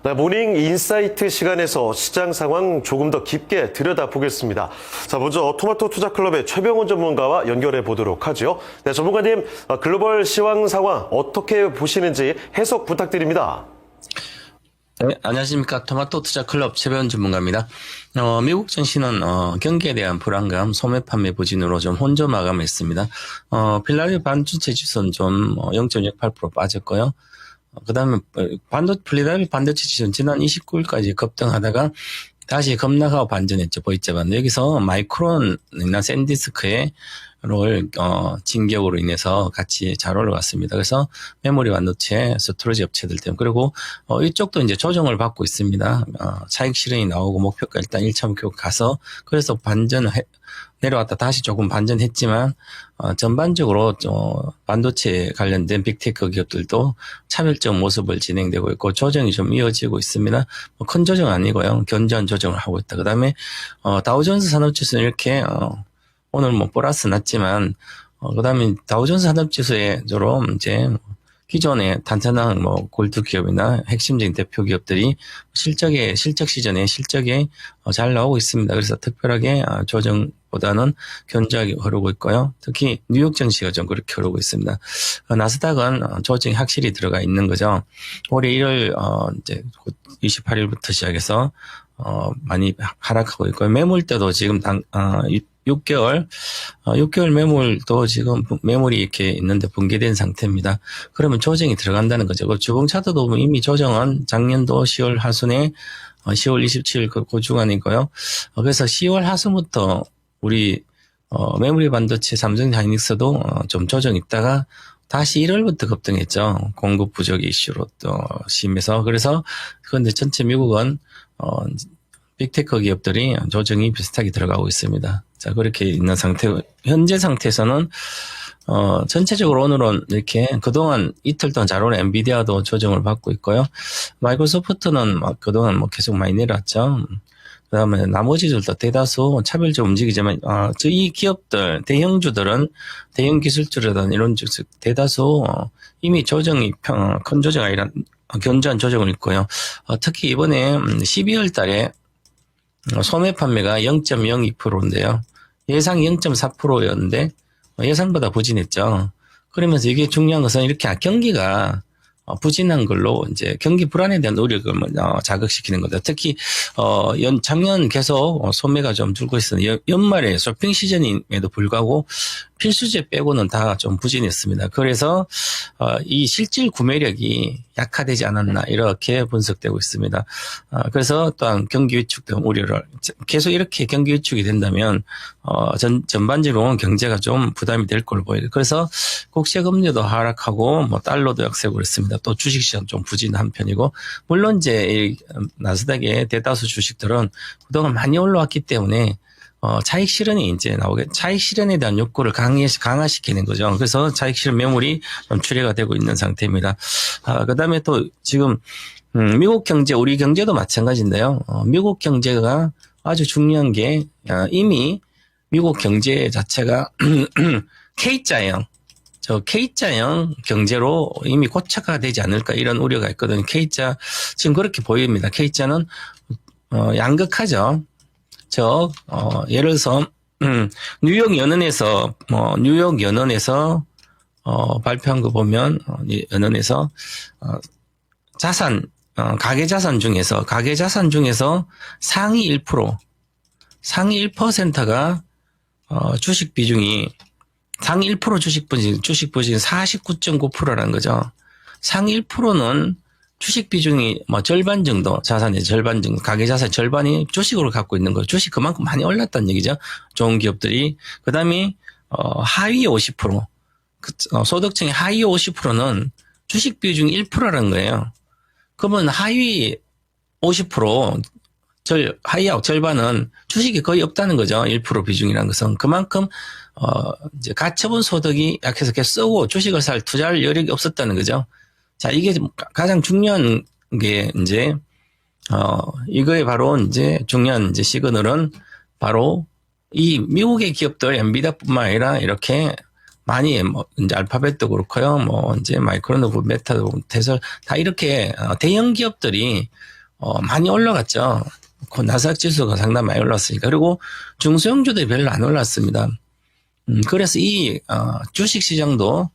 네, 모닝 인사이트 시간에서 시장 상황 조금 더 깊게 들여다보겠습니다. 자, 먼저 토마토 투자클럽의 최병훈 전문가와 연결해 보도록 하죠. 네, 전문가님, 글로벌 시황 상황 어떻게 보시는지 해석 부탁드립니다. 네, 안녕하십니까. 토마토 투자클럽 최병훈 전문가입니다. 미국 증시는 경기에 대한 불안감, 소매 판매 부진으로 좀 혼조 마감했습니다. 필라델피아 반도체 지수는 좀 0.68% 빠졌고요. 그 다음에 필라델피아 반도체 지수는 지난 29일까지 급등하다가 다시 급락하고 반전했죠. 보이자반. 여기서 마이크론이나 샌디스크의 진격으로 인해서 같이 잘 올라갔습니다. 그래서 메모리 반도체, 스토리지 업체들 때문에. 그리고 이쪽도 이제 조정을 받고 있습니다. 차익 실현이 나오고 목표가 일단 1차 목표 가서 그래서 내려왔다 다시 조금 반전했지만 전반적으로 반도체 관련된 빅테크 기업들도 차별적 모습을 진행되고 있고 조정이 좀 이어지고 있습니다. 큰 조정 아니고요. 견조한 조정을 하고 있다. 그다음에 다우존스 산업지수는 이렇게 오늘 플러스 났지만 그다음에 다우존스 산업지수에 주로 이제 기존의 탄탄한 골드 기업이나 핵심적인 대표 기업들이 실적 시즌에 실적이 잘 나오고 있습니다. 그래서 특별하게 조정보다는 견조하게 흐르고 있고요. 특히 뉴욕 증시가 좀 그렇게 흐르고 있습니다. 나스닥은 조정이 확실히 들어가 있는 거죠. 올해 1월 이제 28일부터 시작해서 많이 하락하고 있고요. 매물대도 지금 6개월 매물도 지금 매물이 이렇게 있는데 붕괴된 상태입니다. 그러면 조정이 들어간다는 거죠. 그 주봉차트도 보면 이미 조정은 작년도 10월 하순에 10월 27일 그 주간이고요. 그래서 10월 하순부터 우리 메모리 반도체 삼성 하이닉스도 좀 조정 있다가 다시 1월부터 급등했죠. 공급 부족 이슈로 또 심해서. 그래서 그런데 전체 미국은 빅테크 기업들이 조정이 비슷하게 들어가고 있습니다. 자, 그렇게 있는 상태, 현재 상태에서는, 전체적으로 오늘은 이렇게 그동안 이틀 동안 잘 오른 엔비디아도 조정을 받고 있고요. 마이크로소프트는 그동안 계속 많이 내려왔죠. 그 다음에 나머지들도 대다수 차별적 움직이지만, 이 기업들, 대형주들은, 대형 기술주라든 이런 주 대다수 이미 조정이 큰 조정이 아니라 견조한 조정을 있고요. 특히 이번에 12월 달에 소매 판매가 0.02%인데요. 예상이 0.4%였는데 예상보다 부진했죠. 그러면서 이게 중요한 것은 이렇게 경기가 부진한 걸로 이제 경기 불안에 대한 우려를 자극시키는 거다. 특히 작년 계속 소매가 좀 줄고 있었는데 연말에 쇼핑 시즌임에도 불구하고 필수재 빼고는 다 좀 부진했습니다. 그래서 이 실질 구매력이 약화되지 않았나 이렇게 분석되고 있습니다. 그래서 또한 경기 위축 등 우려를 계속 이렇게 경기 위축이 된다면 전반적으로 경제가 좀 부담이 될 걸로 보여요. 그래서 국채금리도 하락하고 달러도 약세고 그랬습니다. 또 주식시장 좀 부진한 편이고 물론 이제 이 나스닥의 대다수 주식들은 그동안 많이 올라왔기 때문에 차익 실현이 이제 차익 실현에 대한 욕구를 강화시키는 거죠. 그래서 차익 실현 매물이 좀 출회가 되고 있는 상태입니다. 그 다음에 또 지금, 미국 경제, 우리 경제도 마찬가지인데요. 미국 경제가 아주 중요한 게, 이미 미국 경제 자체가 K자형 경제로 이미 고착화가 되지 않을까 이런 우려가 있거든요. K자, 지금 그렇게 보입니다. K자는, 양극화죠. 예를 들어서, 뉴욕 연은에서 발표한 거 보면, 연은에서, 가계 자산 중에서 상위 1%가, 주식 비중이, 상위 1% 주식 비중이 49.9%라는 거죠. 상위 1%는 주식 비중이 절반 정도, 자산의 절반 정도, 가계 자산 절반이 주식으로 갖고 있는 거죠. 주식 그만큼 많이 올랐다는 얘기죠. 좋은 기업들이. 그 다음에, 하위 50%. 소득층의 하위 50%는 주식 비중이 1%라는 거예요. 그러면 하위 50%, 하위하고 절반은 주식이 거의 없다는 거죠. 1% 비중이라는 것은. 그만큼, 이제 가처분 소득이 약해서 계속 쓰고 주식을 투자할 여력이 없었다는 거죠. 자, 이게 가장 중요한 게 이제 이거에 바로 이제 중요한 이제 시그널은 바로 이 미국의 기업들 엔비디아뿐만 아니라 이렇게 많이 뭐 이제 알파벳도 그렇고요. 뭐 이제 마이크론도 그렇고 메타도 그렇고 테슬라 다 이렇게 대형 기업들이 많이 올라갔죠. 그 나스닥 지수가 상당히 많이 올랐으니까. 그리고 중소형주들이 별로 안 올랐습니다. 그래서 이 주식 시장도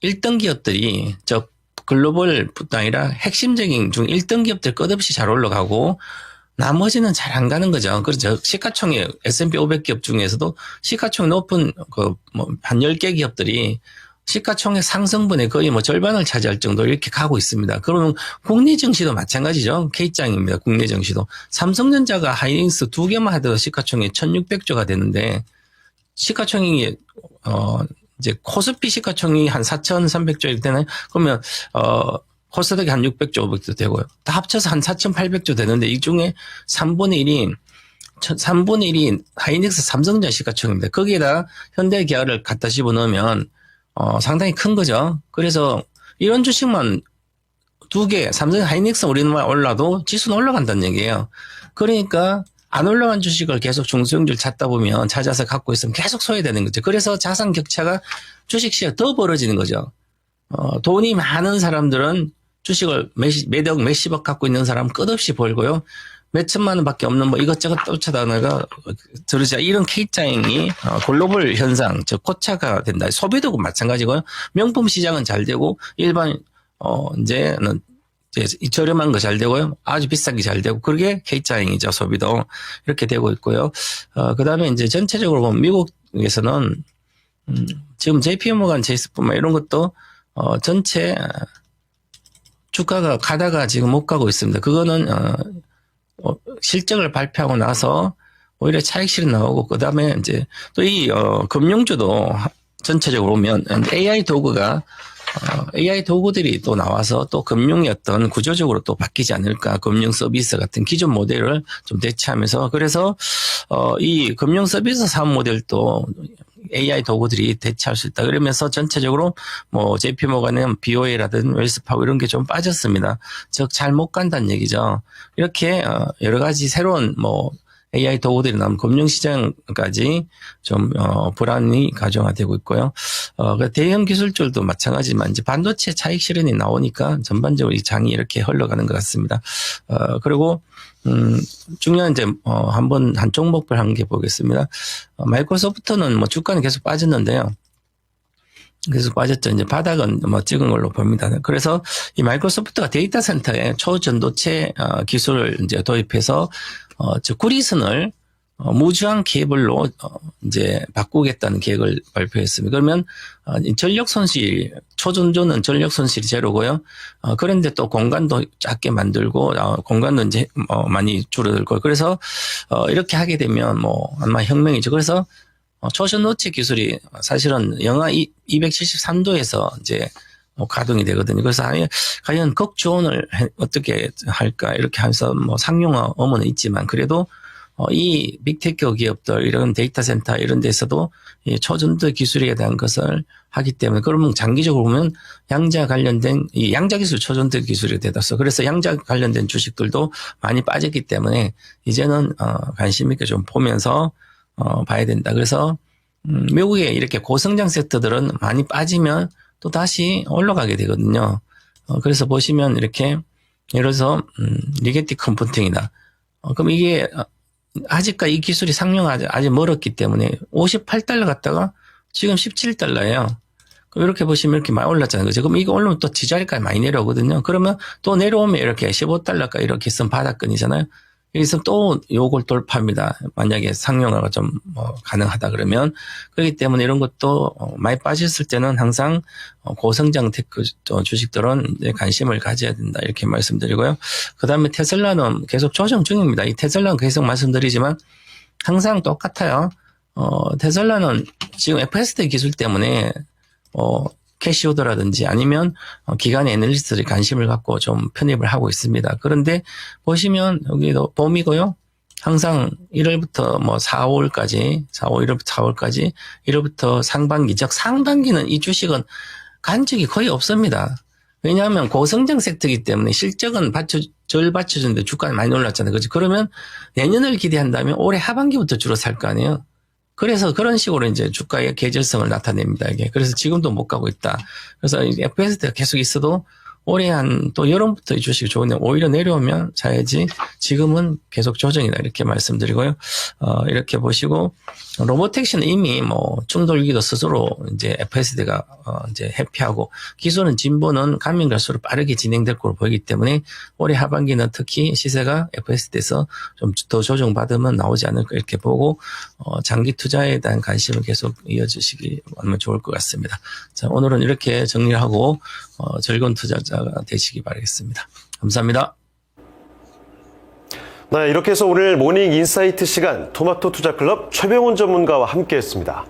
1등 기업들이 저 글로벌뿐 아니라 핵심적인 중 1등 기업들 끝없이 잘 올라가고 나머지는 잘 안 가는 거죠. 그렇죠. 시가총액 S&P 500기업 중에서도 시가총액 높은 한 10개 기업들이 시가총액 상승분의 거의 뭐 절반을 차지할 정도로 이렇게 가고 있습니다. 그러면 국내 증시도 마찬가지죠. K장입니다. 국내 증시도. 삼성전자가 하이닉스 2개만 하더라도 시가총액 1600조가 되는데 시가총액이 이제 코스피 시가총액이 한 4300조 이렇게 되나요? 그러면 코스닥이 한 600조, 500조 되고요. 다 합쳐서 한 4800조 되는데 이 중에 3분의 1이 하이닉스 삼성전자 시가총액입니다. 거기에다 현대기아를 갖다 집어넣으면 상당히 큰 거죠. 그래서 이런 주식만 2개, 삼성 하이닉스 우리나라 올라도 지수는 올라간다는 얘기예요. 그러니까 안 올라간 주식을 계속 중소형주를 찾다 보면 찾아서 갖고 있으면 계속 소외되는 거죠. 그래서 자산 격차가 주식시장에 더 벌어지는 거죠. 돈이 많은 사람들은 주식을 매덕 몇십억 갖고 있는 사람은 끝없이 벌고요. 몇천만 원밖에 없는 뭐 이것저것 쫓아다니가 들으자 이런 K장이 글로벌 현상, 즉 고차가 된다. 소비도 마찬가지고요. 명품 시장은 잘 되고 일반 이제는 저렴한 거 잘 되고요. 아주 비싼 게 잘 되고 그게 K장이죠. 소비도 이렇게 되고 있고요. 그다음에 이제 전체적으로 보면 미국에서는 지금 JP모간, 제이스뿐만 이런 것도 전체 주가가 가다가 지금 못 가고 있습니다. 그거는 실적을 발표하고 나서 오히려 차익실이 나오고 그다음에 이제 또 이 금융주도 전체적으로 보면 AI 도구들이 또 나와서 또 금융의 어떤 구조적으로 또 바뀌지 않을까. 금융 서비스 같은 기존 모델을 좀 대체하면서 그래서 이 금융 서비스 사업 모델도 AI 도구들이 대체할 수 있다. 그러면서 전체적으로 뭐 JP모간은 BOA라든 웰스파고 이런 게 좀 빠졌습니다. 즉 잘 못 간다는 얘기죠. 이렇게 여러 가지 새로운 뭐 AI 도구들이 나오면 금융시장까지 좀 불안이 가중화되고 있고요. 대형 기술주도 마찬가지지만 이제 반도체 차익 실현이 나오니까 전반적으로 이 장이 이렇게 흘러가는 것 같습니다. 그리고 중요한 이제 한번 한 종목별 한 개 보겠습니다. 마이크로소프트는 뭐 주가는 계속 빠졌는데요. 계속 빠졌죠. 이제 바닥은 뭐 찍은 걸로 봅니다. 그래서 이 마이크로소프트가 데이터 센터에 초전도체 기술을 이제 도입해서 즉 구리선을 무주한 케이블로 이제 바꾸겠다는 계획을 발표했습니다. 그러면 전력 손실, 초전조는 전력 손실이 제로고요. 그런데 또 공간도 작게 만들고 공간도 이제 많이 줄어들고 그래서 이렇게 하게 되면 뭐 아마 혁명이죠. 그래서 초전도체 기술이 사실은 영하 273도에서 이제 가동이 되거든요. 그래서 과연 극조온을 어떻게 할까 이렇게 하면서 뭐 상용화 의무는 있지만 그래도 이 빅테크 기업들 이런 데이터 센터 이런 데서도 이 초전도 기술에 대한 것을 하기 때문에 그러면 장기적으로 보면 양자 관련된 이 양자 기술 초전도 기술이 되었어. 그래서 양자 관련된 주식들도 많이 빠졌기 때문에 이제는 관심 있게 좀 보면서 봐야 된다. 그래서 미국의 이렇게 고성장 섹터들은 많이 빠지면 또 다시 올라가게 되거든요. 그래서 보시면 이렇게 예를 들어서 리게티 컴퓨팅이다. 그럼 이게 아직까지 이 기술이 상용하지 아직 멀었기 때문에 58달러 갔다가 지금 17달러예요. 그럼 이렇게 보시면 이렇게 많이 올랐잖아요. 그죠? 그럼 이거 올라오면 또 지자리까지 많이 내려오거든요. 그러면 또 내려오면 이렇게 15달러까지 이렇게 있으면 바닥권이잖아요. 여기서 또 요걸 돌파합니다. 만약에 상용화가 좀 가능하다 그러면. 그렇기 때문에 이런 것도 많이 빠졌을 때는 항상 고성장 테크 주식들은 이제 관심을 가져야 된다. 이렇게 말씀드리고요. 그 다음에 테슬라는 계속 조정 중입니다. 이 테슬라는 계속 말씀드리지만 항상 똑같아요. 테슬라는 지금 FSD 기술 때문에 캐시오더라든지 아니면 기관의 애널리스트들이 관심을 갖고 좀 편입을 하고 있습니다. 그런데 보시면 여기도 봄이고요. 항상 1월부터 뭐 4, 5월까지 1월부터 4월까지 1월부터 상반기 즉 상반기는 이 주식은 간 적이 거의 없습니다. 왜냐하면 고성장 섹터이기 때문에 실적은 절 받쳐주는데 주가는 많이 올랐잖아요. 그렇죠? 그러면 내년을 기대한다면 올해 하반기부터 주로 살 거 아니에요. 그래서 그런 식으로 이제 주가의 계절성을 나타냅니다. 이게. 그래서 지금도 못 가고 있다. 그래서 FSD가 계속 있어도 올해 또 여름부터 이 주식이 좋은데 오히려 내려오면 사야지 지금은 계속 조정이다 이렇게 말씀드리고요. 이렇게 보시고 로보택시는 이미 충돌기도 스스로 이제 FSD가 이제 회피하고 기술은 진보는 가면 갈수록 빠르게 진행될 걸로 보이기 때문에 올해 하반기는 특히 시세가 FSD에서 좀 더 조정받으면 나오지 않을까 이렇게 보고 장기 투자에 대한 관심을 계속 이어주시기 하면 좋을 것 같습니다. 자, 오늘은 이렇게 정리하고 즐거운 투자자가 되시기 바라겠습니다. 감사합니다. 네, 이렇게 해서 오늘 모닝 인사이트 시간 토마토 투자클럽 최병훈 전문가와 함께했습니다.